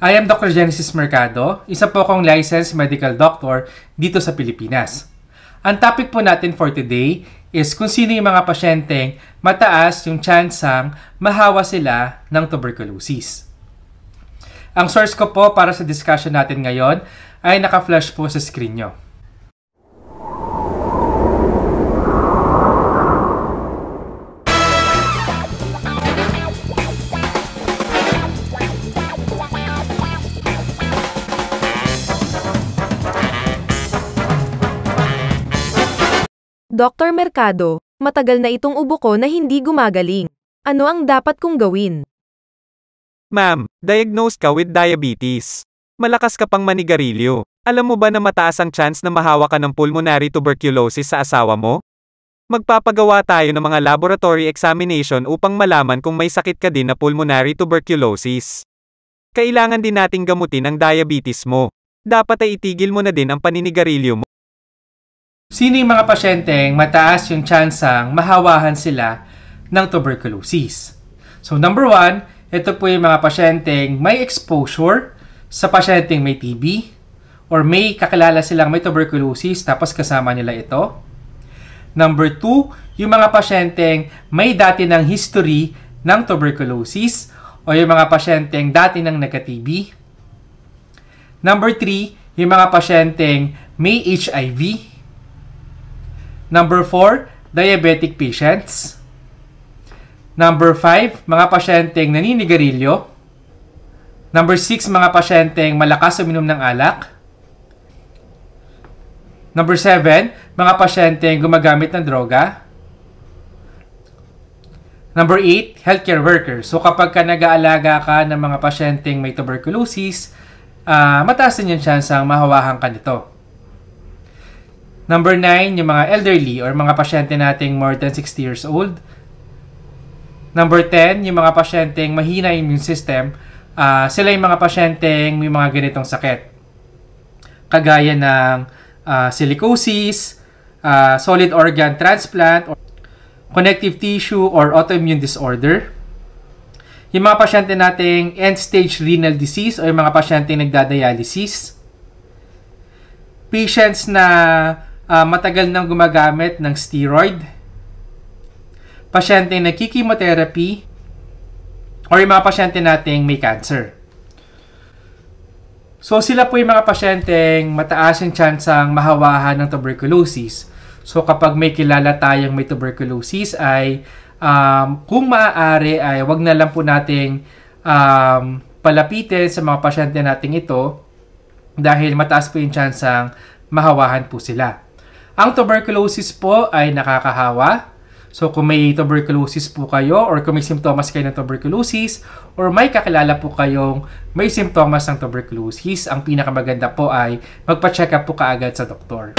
I am Dr. Genesis Mercado, isa po akong licensed medical doctor dito sa Pilipinas. Ang topic po natin for today is kung sino yung mga pasyenteng mataas yung tsansang mahawa sila ng tuberculosis. Ang source ko po para sa discussion natin ngayon ay naka-flash po sa screen nyo. Dr. Mercado, matagal na itong ubo ko na hindi gumagaling. Ano ang dapat kong gawin? Ma'am, diagnosed ka with diabetes. Malakas ka pang manigarilyo. Alam mo ba na mataas ang chance na mahawa ka ng pulmonary tuberculosis sa asawa mo? Magpapagawa tayo ng mga laboratory examination upang malaman kung may sakit ka din na pulmonary tuberculosis. Kailangan din nating gamutin ang diabetes mo. Dapat ay itigil mo na din ang paninigarilyo mo. Sino yung mga pasyenteng mataas yung tsansang mahawahan sila ng tuberculosis? So number 1, ito po yung mga pasyenteng may exposure sa pasyenteng may TB or may kakilala silang may tuberculosis tapos kasama nila ito. Number 2, yung mga pasyenteng may dati ng history ng tuberculosis o yung mga pasyenteng dati ng nagka-TB. Number 3, yung mga pasyenteng may HIV. Number 4, diabetic patients. Number 5, mga pasyenteng naninigarilyo. Number 6, mga pasyenteng malakas uminom ng alak. Number 7, mga pasyenteng gumagamit ng droga. Number 8, healthcare workers. So kapag ka nag-aalaga ka ng mga pasyenteng may tuberculosis, mataas din yung tsansang mahawahan ka nito. Number 9, yung mga elderly or mga pasyente nating more than 60 years old. Number 10, yung mga pasyenteng mahina immune system. Sila yung mga pasyenteng may mga ganitong sakit. Kagaya ng silicosis, solid organ transplant, or connective tissue or autoimmune disorder. Yung mga pasyente nating end-stage renal disease o yung mga pasyente nagdadialysis. Patients na matagal nang gumagamit ng steroid, pasyente na nagki-chemotherapy, or yung mga pasyente nating may cancer. So sila po yung mga pasyenteng mataas yung tsansang mahawahan ng tuberculosis. So kapag may kilala tayong may tuberculosis ay kung maaari ay wag na lang po nating palapitin sa mga pasyente nating ito dahil mataas po yung tsansang mahawahan po sila. Ang tuberculosis po ay nakakahawa. So kung may tuberculosis po kayo or kung may simptomas kayo ng tuberculosis or may kakilala po kayong may simptomas ng tuberculosis, ang pinakamaganda po ay magpa-check up po kaagad sa doktor.